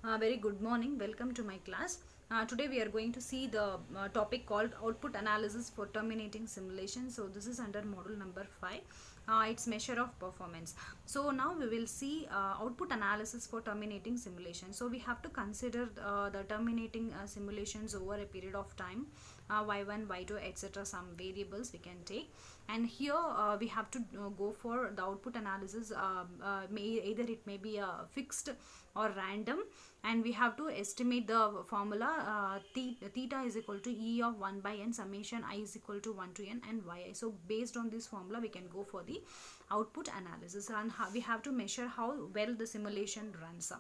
Very good morning. Welcome to my class. Today we are going to see the topic called output analysis for terminating simulation. So this is under module number 5. It's measure of performance. So now we will see output analysis for terminating simulation. So we have to consider the terminating simulations over a period of time, y1, y2, etc. Some variables we can take, and here we have to go for the output analysis. Either it may be fixed or random, and we have to estimate the formula theta is equal to E of 1 by n summation I is equal to 1 to n and yi. So based on this formula we can go for the output analysis, and we have to measure how well the simulation runs.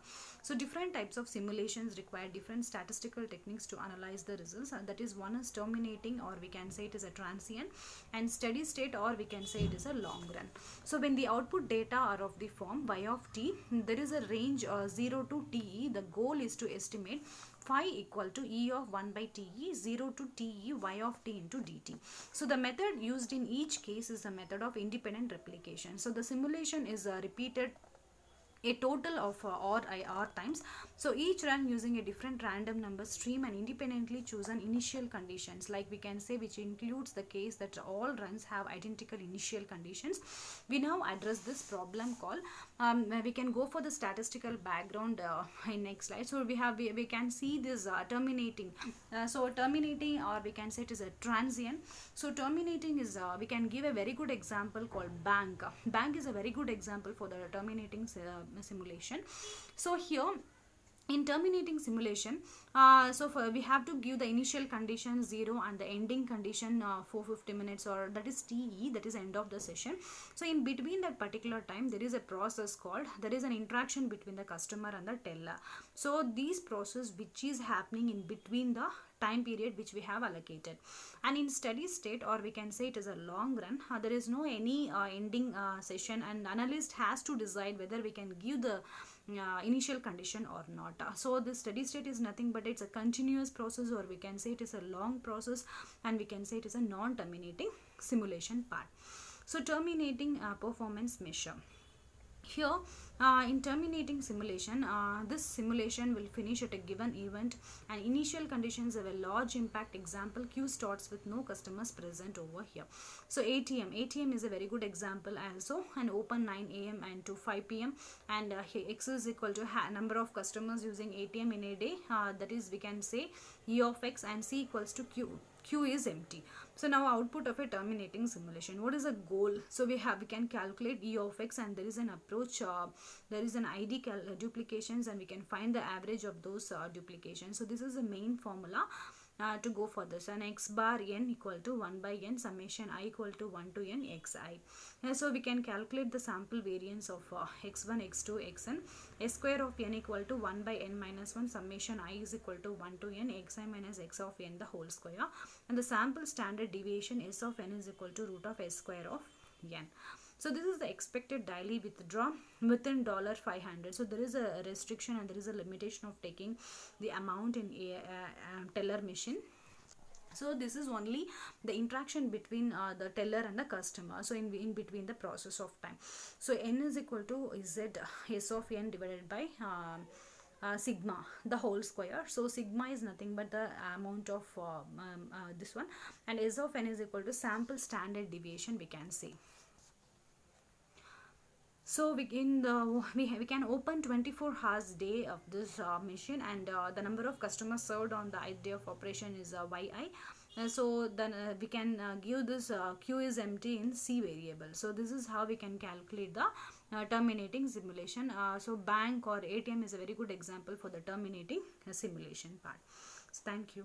So different types of simulations require different statistical techniques to analyze the results, and that is, one is terminating, or we can say it is a transient, and steady state, or we can say it is a long run. So when the output data are of the form y of t, there is a range 0 to te. The goal is to estimate phi equal to E of 1 by te, 0 to te y of t into dt. So the method used in each case is the method of independent replication. So the simulation is repeated a total of r times. So each run using a different random number stream and independently chosen initial conditions, like we can say, which includes the case that all runs have identical initial conditions. We now address this problem call. We can go for the statistical background in next slide. So we can see this terminating. So terminating, or we can say it is a transient. So terminating is we can give a very good example called bank. Bank is a very good example for the terminating simulation. So here in terminating simulation, we have to give the initial condition 0 and the ending condition 450 minutes, or that is te, that is end of the session. So in between that particular time there is a process called, there is an interaction between the customer and the teller. So this process which is happening in between the time period which we have allocated. And in steady state, or we can say it is a long run, there is no any ending session, and analyst has to decide whether we can give the initial condition or not. So the steady state is nothing but it's a continuous process, or we can say it is a long process, and we can say it is a non-terminating simulation part. So terminating performance measure. Here in terminating simulation, this simulation will finish at a given event, and initial conditions have a large impact. Example, queue starts with no customers present over here. So ATM is a very good example also, and open 9 a.m. and to 5 p.m. and x is equal to number of customers using ATM in a day, that is, we can say E of x, and C equals to Q is empty. So now output of a terminating simulation. What is a goal? So we can calculate E of x, and there is an approach, there is an ID duplications, and we can find the average of those duplications. So this is the main formula to go for this, and x bar n equal to 1 by n summation I equal to 1 to n xi. So we can calculate the sample variance of x1, x2, xn. S square of n equal to 1 by n minus 1 summation I is equal to 1 to n xi minus x of n the whole square, and the sample standard deviation S of n is equal to root of s square of n. So this is the expected daily withdraw within $500. So there is a restriction and there is a limitation of taking the amount in a teller machine. So this is only the interaction between the teller and the customer, so in between the process of time. So n is equal to z S of n divided by sigma the whole square. So sigma is nothing but the amount of this one, and S of n is equal to sample standard deviation, we can say. So we can open 24 hours day of this machine, and the number of customers served on the day of operation is yi. So then we can give this q is empty in C variable. So this is how we can calculate the terminating simulation. So bank or ATM is a very good example for the terminating simulation part. So thank you.